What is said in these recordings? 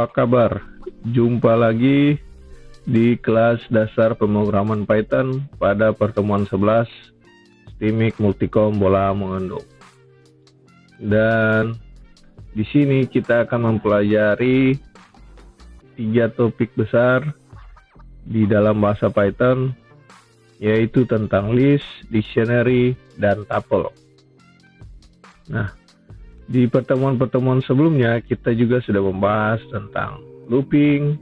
Apa kabar? Jumpa lagi di kelas dasar pemrograman Python pada pertemuan 11 STIMIC Multikom Bola Mengendong. Dan di sini kita akan mempelajari 3 topik besar di dalam bahasa Python, yaitu tentang list, dictionary, dan tuple. Nah, di pertemuan-pertemuan sebelumnya kita juga sudah membahas tentang looping,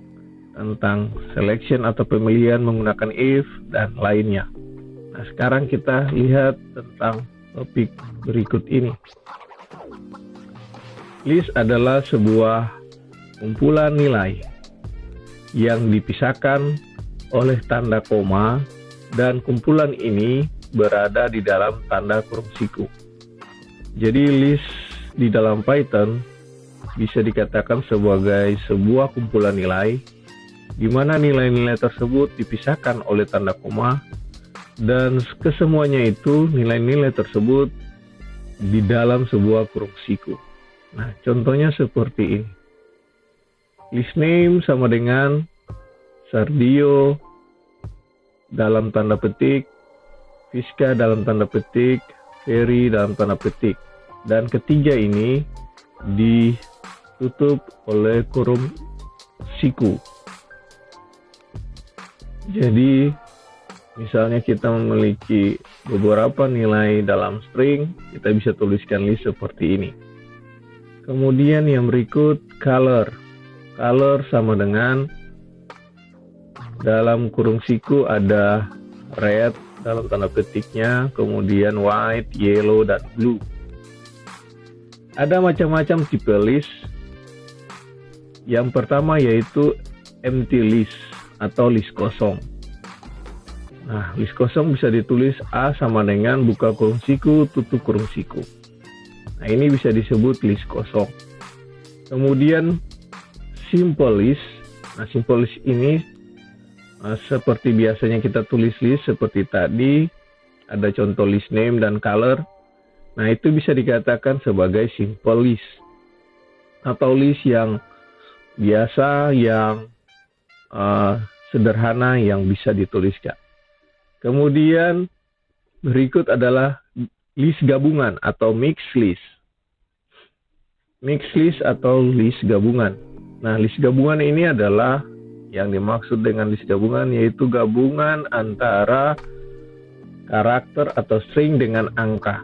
tentang selection atau pemilihan menggunakan if, dan lainnya. Nah, sekarang kita lihat tentang topik berikut ini. List adalah sebuah kumpulan nilai yang dipisahkan oleh tanda koma, dan kumpulan ini berada di dalam tanda kurung siku. Jadi list di dalam Python bisa dikatakan sebagai sebuah kumpulan nilai di mana nilai-nilai tersebut dipisahkan oleh tanda koma, dan kesemuanya itu nilai-nilai tersebut di dalam sebuah kurung siku. Nah, contohnya seperti ini. List name sama dengan Sardio dalam tanda petik, Fiska dalam tanda petik, Ferry dalam tanda petik. Dan ketiga ini ditutup oleh kurung siku. Jadi misalnya kita memiliki beberapa nilai dalam string, kita bisa tuliskan list seperti ini. Kemudian yang berikut color. Color sama dengan dalam kurung siku ada red dalam tanda petiknya, kemudian white, yellow, dan blue. Ada macam-macam tipe list. Yang pertama yaitu empty list atau list kosong. Nah, list kosong bisa ditulis A sama dengan buka kurung siku, tutup kurung siku. Nah, ini bisa disebut list kosong. Kemudian simple list. Nah, simple list ini seperti biasanya kita tulis list seperti tadi, ada contoh list name dan color. Nah, itu bisa dikatakan sebagai simple list atau list yang biasa, yang sederhana, yang bisa dituliskan. Kemudian berikut adalah list gabungan atau mixed list. Mixed list atau list gabungan. Nah, list gabungan ini adalah yang dimaksud dengan list gabungan yaitu gabungan antara karakter atau string dengan angka.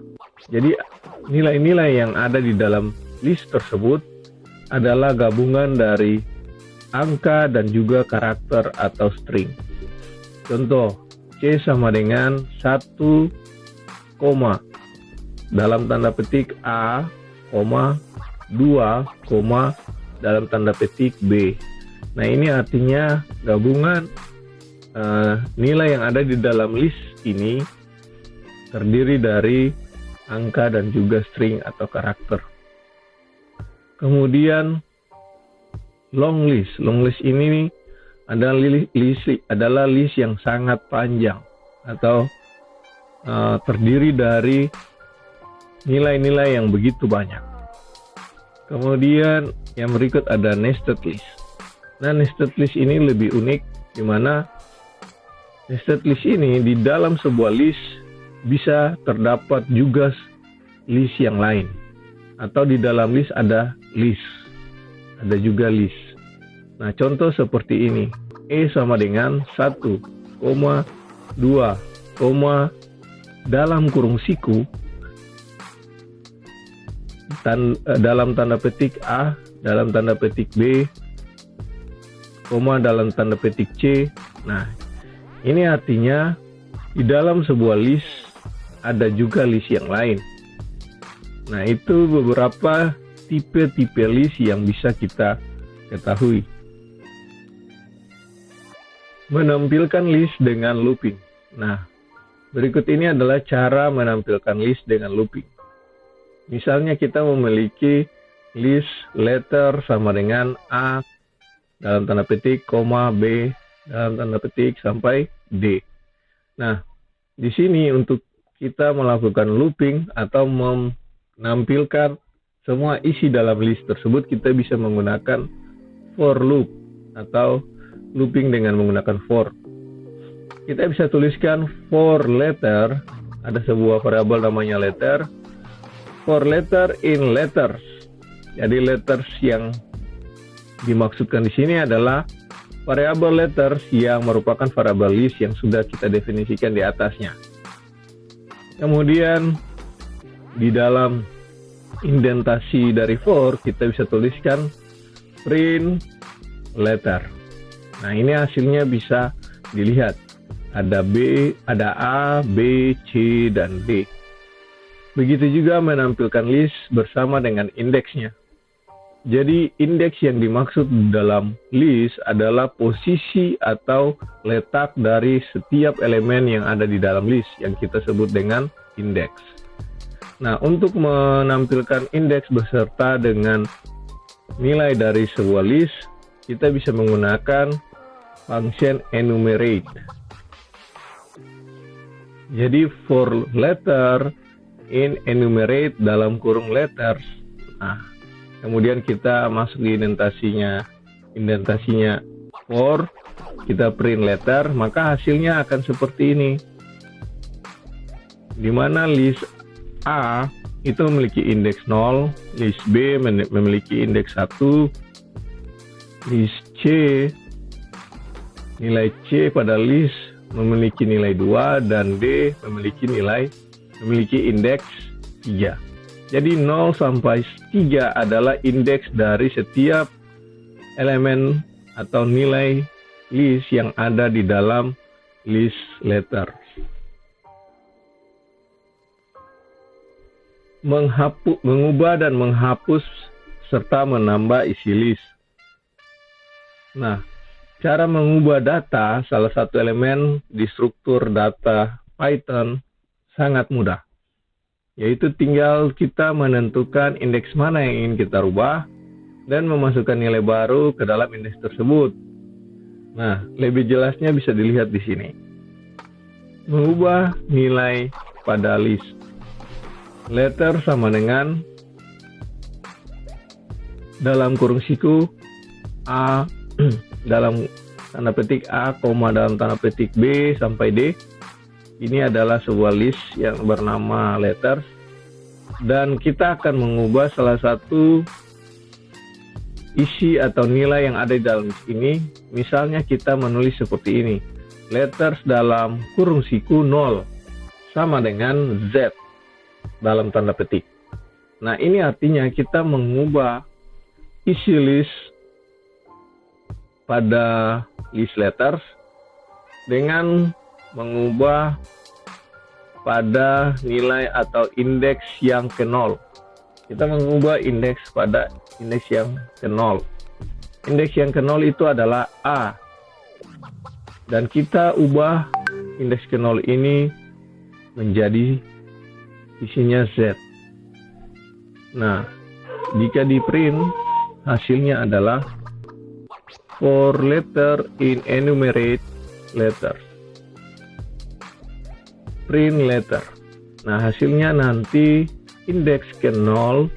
Jadi nilai-nilai yang ada di dalam list tersebut adalah gabungan dari angka dan juga karakter atau string. Contoh, C sama dengan 1, dalam tanda petik A, 2, dalam tanda petik B. Nah, ini artinya gabungan nilai yang ada di dalam list ini terdiri dari angka dan juga string atau karakter. Kemudian long list. Long list ini adalah list yang sangat panjang atau terdiri dari nilai-nilai yang begitu banyak. Kemudian yang berikut ada nested list. Nah, nested list ini lebih unik di mana nested list ini di dalam sebuah list bisa terdapat juga list yang lain, atau di dalam list ada juga list. Nah, contoh seperti ini. E sama dengan 1, 2, dalam kurung siku dalam tanda petik A, dalam tanda petik B, dalam tanda petik C. Nah, ini artinya di dalam sebuah list ada juga list yang lain. Nah, itu beberapa tipe-tipe list yang bisa kita ketahui. Menampilkan list dengan looping. Nah, berikut ini adalah cara menampilkan list dengan looping. Misalnya kita memiliki list letter sama dengan A dalam tanda petik, B dalam tanda petik sampai D. Nah, di sini untuk kita melakukan looping atau menampilkan semua isi dalam list tersebut, kita bisa menggunakan for loop atau looping dengan menggunakan for. Kita bisa tuliskan for letter, ada sebuah variabel namanya letter, for letter in letters. Jadi letters yang dimaksudkan di sini adalah variabel letters yang merupakan variabel list yang sudah kita definisikan di atasnya. Kemudian di dalam indentasi dari for kita bisa tuliskan print letter. Nah, ini hasilnya bisa dilihat. Ada B, ada A, B, C, dan D. Begitu juga menampilkan list bersama dengan indeksnya. Jadi indeks yang dimaksud dalam list adalah posisi atau letak dari setiap elemen yang ada di dalam list yang kita sebut dengan indeks. Nah, untuk menampilkan indeks beserta dengan nilai dari sebuah list, kita bisa menggunakan function enumerate. Jadi for letter in enumerate dalam kurung letters. Nah, kemudian kita masuk di indentasinya for, kita print letter, maka hasilnya akan seperti ini. Di mana list A itu memiliki indeks 0, list B memiliki indeks 1, list C, nilai C pada list memiliki nilai 2, dan D memiliki indeks 3. Jadi 0 sampai 3 adalah indeks dari setiap elemen atau nilai list yang ada di dalam list letter. Mengubah dan menghapus serta menambah isi list. Nah, cara mengubah data salah satu elemen di struktur data Python sangat mudah, yaitu tinggal kita menentukan indeks mana yang ingin kita rubah dan memasukkan nilai baru ke dalam indeks tersebut. Nah, lebih jelasnya bisa dilihat di sini. Mengubah nilai pada list letter sama dengan dalam kurung siku A dalam tanda petik A, dalam tanda petik B sampai D. Ini adalah sebuah list yang bernama letters, dan kita akan mengubah salah satu isi atau nilai yang ada di dalam list ini. Misalnya kita menulis seperti ini, letters dalam kurung siku 0 sama dengan Z dalam tanda petik. Nah, ini artinya kita mengubah isi list pada list letters dengan mengubah pada nilai atau indeks yang ke 0. Kita mengubah indeks pada indeks yang ke 0. Indeks yang ke 0 itu adalah A. Dan kita ubah indeks ke 0 ini menjadi isinya Z. Nah, jika di print, hasilnya adalah for letter in enumerate letters. Print letter. Nah, hasilnya nanti indeks ke 0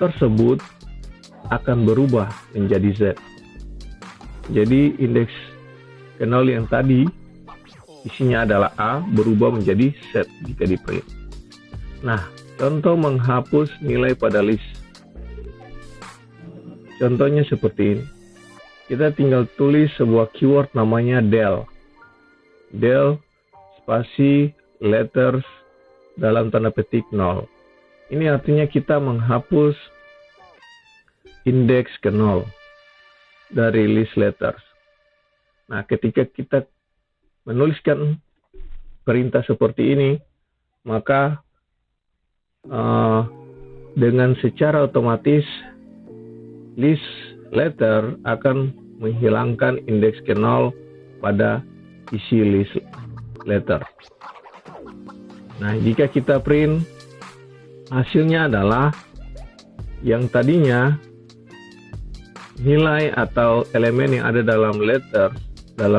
tersebut akan berubah menjadi Z. Jadi indeks ke 0 yang tadi isinya adalah A berubah menjadi Z jika di print. Nah, contoh menghapus nilai pada list. Contohnya seperti ini. Kita tinggal tulis sebuah keyword namanya del. Del spasi letters dalam tanda petik 0. Ini artinya kita menghapus indeks ke 0 dari list letters. Nah, ketika kita menuliskan perintah seperti ini, maka dengan secara otomatis list letter akan menghilangkan indeks ke 0 pada isi list letter. Nah, jika kita print, hasilnya adalah yang tadinya nilai atau elemen yang ada dalam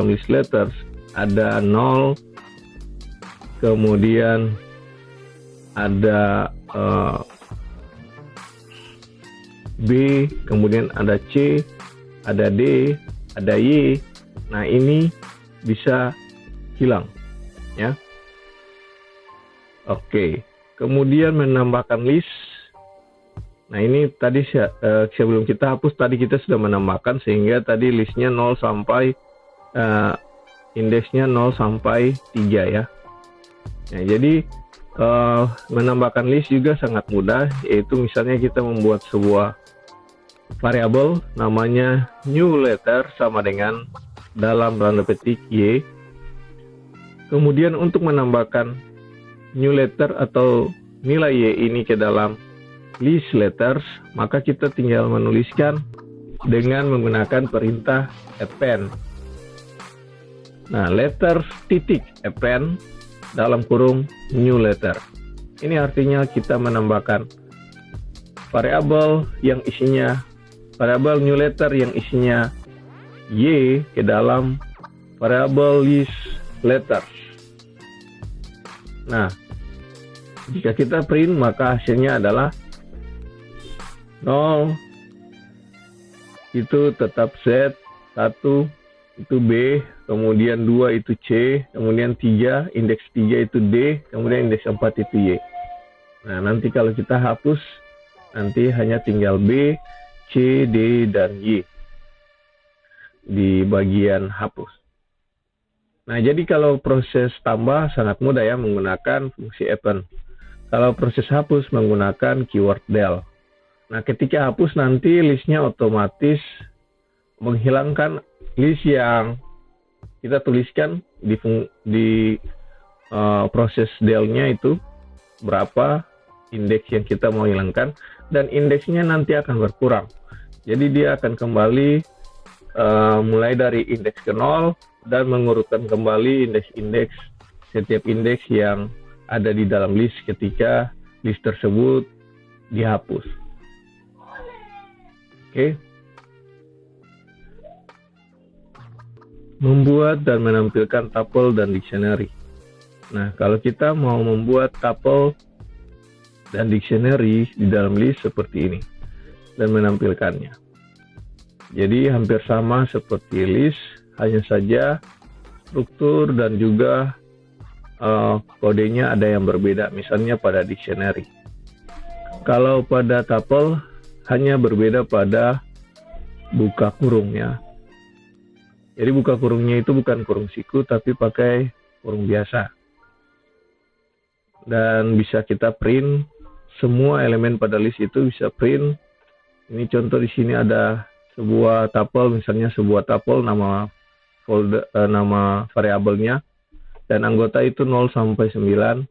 list letters ada 0, kemudian ada B, kemudian ada C, ada D, ada Y. Nah, ini bisa hilang ya. Oke, kemudian menambahkan list. Nah, ini tadi sebelum kita hapus tadi kita sudah menambahkan, sehingga tadi listnya 0 sampai indeksnya 0 sampai 3 ya. Nah, jadi menambahkan list juga sangat mudah, yaitu misalnya kita membuat sebuah variabel namanya new letter sama dengan dalam tanda petik Y. Kemudian untuk menambahkan new letter atau nilai Y ini ke dalam list letters, maka kita tinggal menuliskan dengan menggunakan perintah append. Nah, letters titik append dalam kurung new letter. Ini artinya kita menambahkan variabel new letter yang isinya Y ke dalam variabel list letters. Nah, jika kita print maka hasilnya adalah 0 itu tetap Z, 1 itu B, kemudian 2 itu C, kemudian 3, indeks 3 itu D, kemudian indeks 4 itu Y. Nah, nanti kalau kita hapus, nanti hanya tinggal B, C, D, dan Y di bagian hapus. Nah, jadi kalau proses tambah sangat mudah ya menggunakan fungsi append. Kalau proses hapus menggunakan keyword del. Nah, ketika hapus nanti listnya otomatis menghilangkan list yang kita tuliskan di proses del-nya itu berapa indeks yang kita mau hilangkan, dan indeksnya nanti akan berkurang. Jadi dia akan kembali mulai dari indeks ke 0 dan mengurutkan kembali indeks-indeks setiap indeks yang ada di dalam list ketika list tersebut dihapus. Oke. Membuat dan menampilkan tuple dan dictionary. Nah, kalau kita mau membuat tuple dan dictionary di dalam list seperti ini dan menampilkannya. Jadi hampir sama seperti list, hanya saja struktur dan juga kodenya ada yang berbeda, misalnya pada dictionary. Kalau pada tuple hanya berbeda pada buka kurungnya. Jadi buka kurungnya itu bukan kurung siku tapi pakai kurung biasa. Dan bisa kita print semua elemen pada list itu bisa print. Ini contoh di sini ada sebuah tuple, misalnya sebuah tuple nama folder nama variabelnya dan anggota itu 0 sampai 9,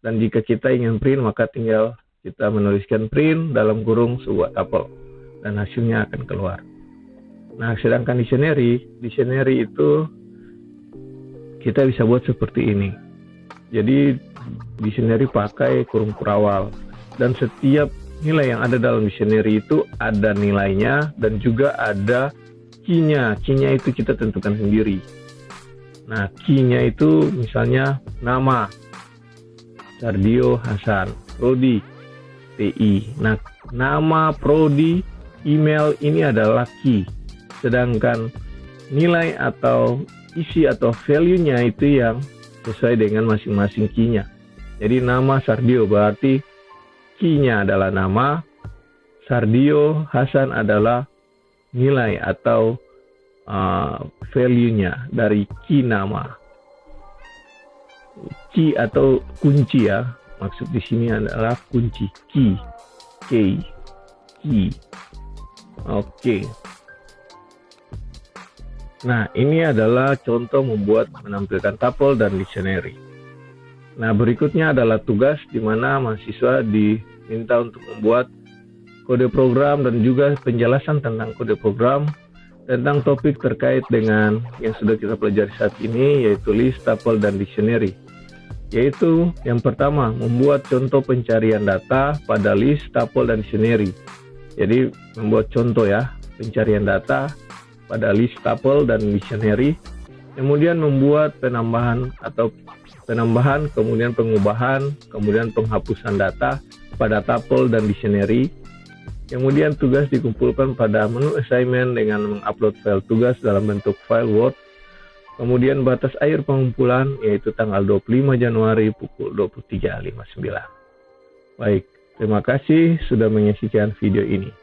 dan jika kita ingin print maka tinggal kita menuliskan print dalam kurung sebuah tuple dan hasilnya akan keluar. Nah, sedangkan dictionary itu kita bisa buat seperti ini. Jadi dictionary pakai kurung kurawal, dan setiap nilai yang ada dalam dictionary itu ada nilainya dan juga ada key-nya. Key-nya itu kita tentukan sendiri. Nah, key-nya itu misalnya nama Sardio Hasan, prodi, TI. Nah, nama, prodi, email ini adalah key. Sedangkan nilai atau isi atau value-nya itu yang sesuai dengan masing-masing key-nya. Jadi nama Sardio berarti key-nya adalah nama, Sardio Hasan adalah nilai atau value-nya dari key nama. Key atau kunci ya, maksud di sini adalah kunci, key, key. Oke. Nah, ini adalah contoh membuat menampilkan tuple dan dictionary. Nah, berikutnya adalah tugas di mana mahasiswa diminta untuk membuat kode program dan juga penjelasan tentang kode program tentang topik terkait dengan yang sudah kita pelajari saat ini, yaitu list, tuple, dan dictionary. Yaitu yang pertama, membuat contoh pencarian data pada list, tuple, dan dictionary. Jadi membuat contoh ya, pencarian data pada list, tuple, dan dictionary. Kemudian membuat penambahan, kemudian pengubahan, kemudian penghapusan data pada tuple dan dictionary. Kemudian tugas dikumpulkan pada menu assignment dengan mengupload file tugas dalam bentuk file Word. Kemudian batas akhir pengumpulan yaitu tanggal 25 Januari pukul 23.59. Baik, terima kasih sudah menyaksikan video ini.